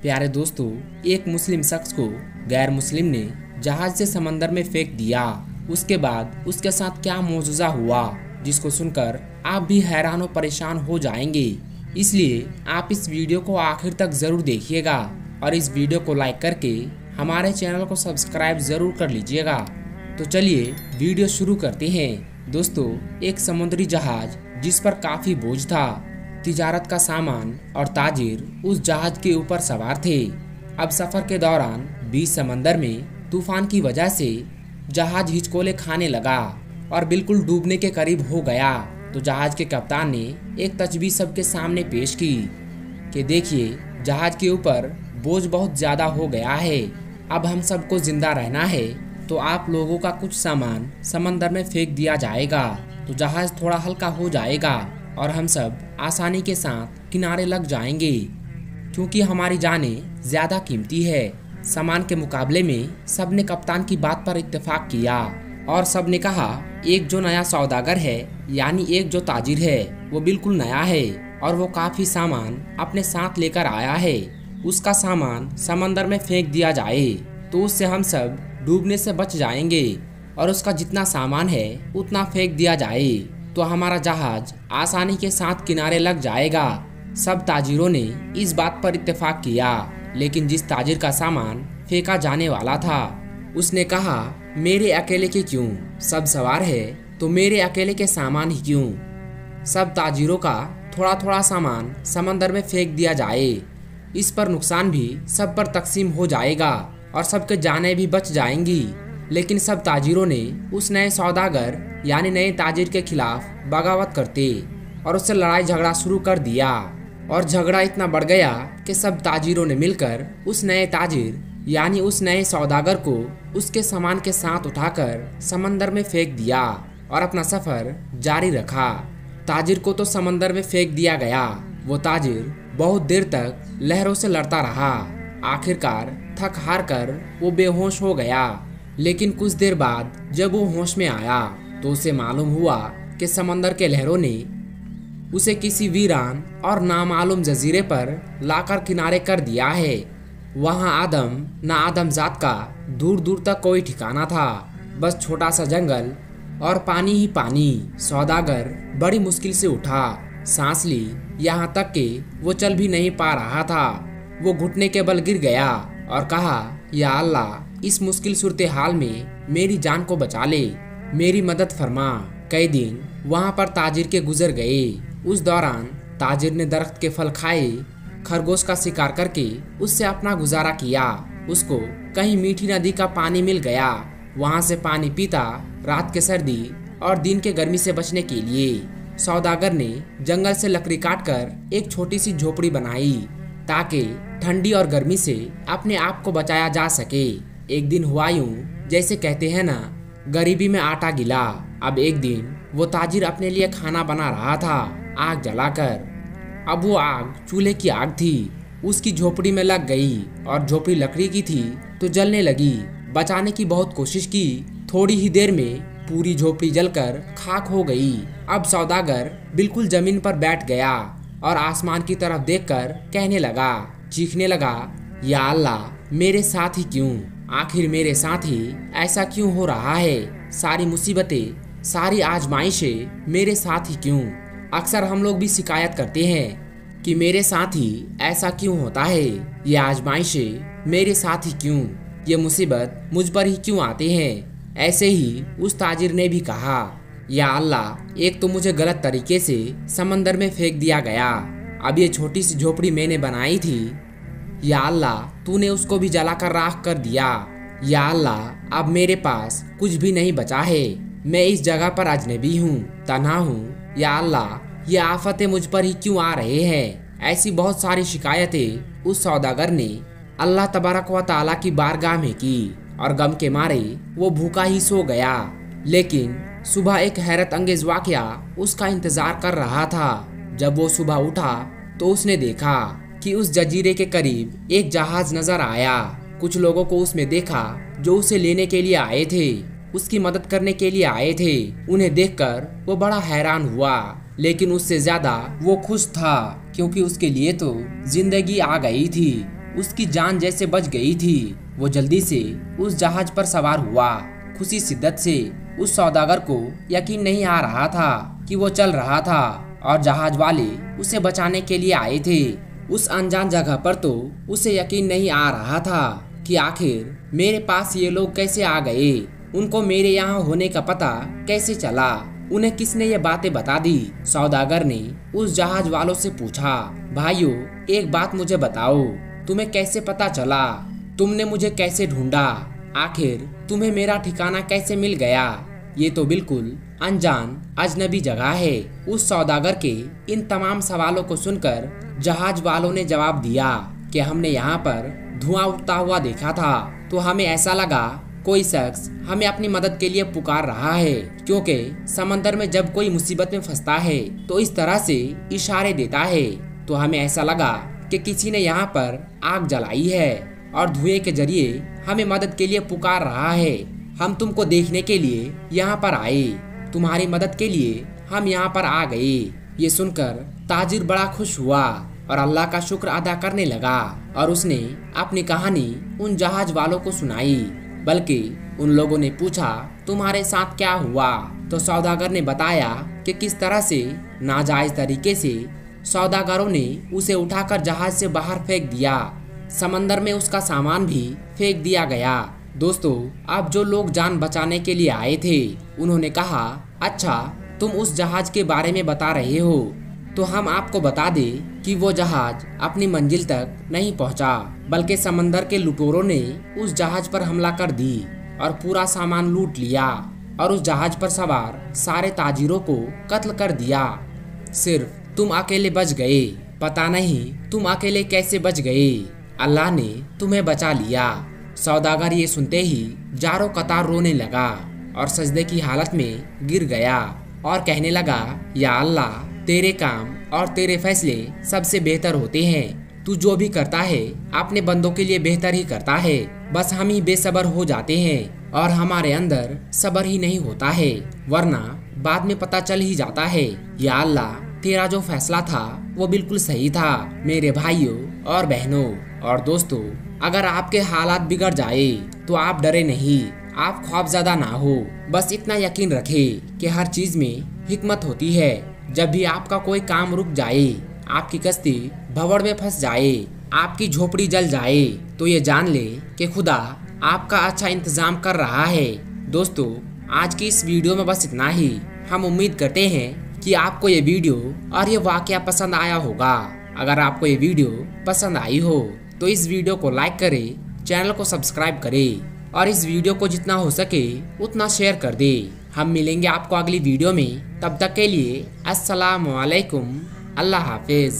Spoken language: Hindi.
प्यारे दोस्तों, एक मुस्लिम शख्स को गैर मुस्लिम ने जहाज से समंदर में फेंक दिया। उसके बाद उसके साथ क्या मौजूजा हुआ, जिसको सुनकर आप भी हैरान और परेशान हो जाएंगे। इसलिए आप इस वीडियो को आखिर तक जरूर देखिएगा और इस वीडियो को लाइक करके हमारे चैनल को सब्सक्राइब जरूर कर लीजिएगा। तो चलिए वीडियो शुरू करते हैं। दोस्तों, एक समुद्री जहाज जिस पर काफी बोझ था, तिजारत का सामान और ताजिर उस जहाज के ऊपर सवार थे। अब सफर के दौरान बीच समंदर में तूफान की वजह से जहाज हिचकोले खाने लगा और बिल्कुल डूबने के करीब हो गया। तो जहाज के कप्तान ने एक तजवीज़ सबके सामने पेश की कि देखिए, जहाज के ऊपर बोझ बहुत ज़्यादा हो गया है। अब हम सबको जिंदा रहना है तो आप लोगों का कुछ सामान समंदर में फेंक दिया जाएगा, तो जहाज थोड़ा हल्का हो जाएगा और हम सब आसानी के साथ किनारे लग जाएंगे, क्योंकि हमारी जानें ज़्यादा कीमती है। सामान के मुकाबले में सबने कप्तान की बात पर इत्तेफाक किया और सबने कहा, एक जो नया सौदागर है यानी एक जो ताजिर है वो बिल्कुल नया है और वो काफ़ी सामान अपने साथ लेकर आया है। उसका सामान समंदर में फेंक दिया जाए तो उससे हम सब डूबने से बच जाएंगे और उसका जितना सामान है उतना फेंक दिया जाए तो हमारा जहाज आसानी के साथ किनारे लग जाएगा। सब ताजिरों ने इस बात पर इत्तेफाक किया, लेकिन जिस ताजिर का सामान फेंका जाने वाला था उसने कहा, मेरे अकेले के क्यों, सब सवार है तो मेरे अकेले के सामान ही क्यों। सब ताजिरों का थोड़ा थोड़ा सामान समंदर में फेंक दिया जाए, इस पर नुकसान भी सब पर तकसीम हो जाएगा और सबके जानें भी बच जाएंगी। लेकिन सब ताजिरों ने उस नए सौदागर यानी नए ताजिर के खिलाफ बगावत करते और उससे लड़ाई झगड़ा शुरू कर दिया और झगड़ा इतना बढ़ गया कि सब ताजिरों ने मिलकर उस नए ताजिर यानी उस नए सौदागर को उसके सामान के साथ उठाकर समंदर में फेंक दिया और अपना सफर जारी रखा। ताजिर को तो समंदर में फेंक दिया गया। वो ताजिर बहुत देर तक लहरों से लड़ता रहा। आखिरकार थक हार कर वो बेहोश हो गया। लेकिन कुछ देर बाद जब वो होश में आया तो उसे मालूम हुआ कि समंदर के लहरों ने उसे किसी वीरान और नामालूम जजीरे पर लाकर किनारे कर दिया है। वहाँ आदम ना आदम जात का दूर दूर तक कोई ठिकाना था, बस छोटा सा जंगल और पानी ही पानी। सौदागर बड़ी मुश्किल से उठा, सांस ली, यहाँ तक कि वो चल भी नहीं पा रहा था। वो घुटने के बल गिर गया और कहा, या अल्लाह, इस मुश्किल सूरत हाल में मेरी जान को बचा ले, मेरी मदद फरमा। कई दिन वहाँ पर ताजिर के गुजर गए। उस दौरान ताजिर ने दरख्त के फल खाए, खरगोश का शिकार करके उससे अपना गुजारा किया। उसको कहीं मीठी नदी का पानी मिल गया, वहाँ से पानी पीता रात के सर्दी और दिन के गर्मी से बचने के लिए। सौदागर ने जंगल से लकड़ी काटकर एक छोटी सी झोपड़ी बनाई ताकि ठंडी और गर्मी से अपने आप को बचाया जा सके। एक दिन हुआ यूं जैसे कहते हैं ना, गरीबी में आटा गिला। अब एक दिन वो ताजिर अपने लिए खाना बना रहा था आग जलाकर। अब वो आग चूल्हे की आग थी, उसकी झोपड़ी में लग गई और झोपड़ी लकड़ी की थी तो जलने लगी। बचाने की बहुत कोशिश की, थोड़ी ही देर में पूरी झोपड़ी जलकर खाक हो गई। अब सौदागर बिल्कुल जमीन पर बैठ गया और आसमान की तरफ देखकर कहने लगा, चीखने लगा, या अल्लाह, मेरे साथ ही क्यों, आखिर मेरे साथ ही ऐसा क्यों हो रहा है। सारी मुसीबतें, सारी आजमाइशें मेरे साथ ही क्यों। अक्सर हम लोग भी शिकायत करते हैं कि मेरे साथ ही ऐसा क्यों होता है, ये आजमाइशें मेरे साथ ही क्यों, ये मुसीबत मुझ पर ही क्यों आते हैं। ऐसे ही उस ताजिर ने भी कहा, या अल्लाह, एक तो मुझे गलत तरीके से समंदर में फेंक दिया गया, अब ये छोटी सी झोपड़ी मैंने बनाई थी, या अल्लाह, तूने उसको भी जलाकर राख कर दिया। या अल्लाह, अब मेरे पास कुछ भी नहीं बचा है, मैं इस जगह पर अजनबी हूँ, तन्हा हूँ। या अल्लाह, ये आफतें मुझ पर ही क्यों आ रहे हैं। ऐसी बहुत सारी शिकायतें उस सौदागर ने अल्लाह तबारक व तआला की बारगाह में की और गम के मारे वो भूखा ही सो गया। लेकिन सुबह एक हैरत अंगेज वाकया उसका इंतजार कर रहा था। जब वो सुबह उठा तो उसने देखा कि उस जजीरे के करीब एक जहाज नजर आया। कुछ लोगों को उसमें देखा जो उसे लेने के लिए आए थे, उसकी मदद करने के लिए आए थे। उन्हें देखकर वो बड़ा हैरान हुआ, लेकिन उससे ज्यादा वो खुश था क्योंकि उसके लिए तो जिंदगी आ गई थी। उसकी जान जैसे बच गई थी। वो जल्दी से उस जहाज पर सवार हुआ। खुशी शिद्दत से उस सौदागर को यकीन नहीं आ रहा था कि वो चल रहा था और जहाज वाले उसे बचाने के लिए आए थे। उस अनजान जगह पर तो उसे यकीन नहीं आ रहा था कि आखिर मेरे पास ये लोग कैसे आ गए, उनको मेरे यहाँ होने का पता कैसे चला, उन्हें किसने ये बातें बता दी। सौदागर ने उस जहाज वालों से पूछा, भाइयों एक बात मुझे बताओ, तुम्हें कैसे पता चला, तुमने मुझे कैसे ढूंढा, आखिर तुम्हें मेरा ठिकाना कैसे मिल गया। ये तो बिल्कुल अनजान अजनबी जगह है। उस सौदागर के इन तमाम सवालों को सुनकर जहाज वालों ने जवाब दिया कि हमने यहाँ पर धुआं उठता हुआ देखा था, तो हमें ऐसा लगा कोई शख्स हमें अपनी मदद के लिए पुकार रहा है, क्योंकि समंदर में जब कोई मुसीबत में फंसता है तो इस तरह से इशारे देता है। तो हमें ऐसा लगा कि किसी ने यहाँ पर आग जलाई है और धुएं के जरिए हमें मदद के लिए पुकार रहा है। हम तुमको देखने के लिए यहाँ पर आए, तुम्हारी मदद के लिए हम यहाँ पर आ गए। ये सुनकर ताजिर बड़ा खुश हुआ और अल्लाह का शुक्र अदा करने लगा और उसने अपनी कहानी उन जहाज वालों को सुनाई। बल्कि उन लोगों ने पूछा, तुम्हारे साथ क्या हुआ? तो सौदागर ने बताया कि किस तरह से नाजायज तरीके से सौदागरों ने उसे उठाकर जहाज से बाहर फेंक दिया। समंदर में उसका सामान भी फेंक दिया गया। दोस्तों, अब जो लोग जान बचाने के लिए आए थे उन्होंने कहा, अच्छा तुम उस जहाज के बारे में बता रहे हो, तो हम आपको बता दें कि वो जहाज अपनी मंजिल तक नहीं पहुंचा, बल्कि समंदर के लुटेरों ने उस जहाज पर हमला कर दी और पूरा सामान लूट लिया और उस जहाज पर सवार सारे ताजिरों को कत्ल कर दिया। सिर्फ तुम अकेले बच गए। पता नहीं तुम अकेले कैसे बच गए, अल्लाह ने तुम्हें बचा लिया। सौदागर ये सुनते ही जारो कतार रोने लगा और सजदे की हालत में गिर गया और कहने लगा, या अल्लाह, तेरे काम और तेरे फैसले सबसे बेहतर होते हैं। तू जो भी करता है अपने बंदों के लिए बेहतर ही करता है। बस हम ही बेसब्र हो जाते हैं और हमारे अंदर सब्र ही नहीं होता है, वरना बाद में पता चल ही जाता है। या अल्लाह, तेरा जो फैसला था वो बिल्कुल सही था। मेरे भाइयों और बहनों और दोस्तों, अगर आपके हालात बिगड़ जाए तो आप डरे नहीं, आप खौफज़दा ना हो। बस इतना यकीन रखें कि हर चीज में हिकमत होती है। जब भी आपका कोई काम रुक जाए, आपकी कश्ती भंवर में फंस जाए, आपकी झोपड़ी जल जाए, तो ये जान ले कि खुदा आपका अच्छा इंतजाम कर रहा है। दोस्तों, आज की इस वीडियो में बस इतना ही। हम उम्मीद करते हैं कि आपको ये वीडियो और ये वाकया पसंद आया होगा। अगर आपको ये वीडियो पसंद आई हो तो इस वीडियो को लाइक करें, चैनल को सब्सक्राइब करें और इस वीडियो को जितना हो सके उतना शेयर कर दे। हम मिलेंगे आपको अगली वीडियो में, तब तक के लिए अस्सलाम वालेकुम, अल्लाह हाफिज।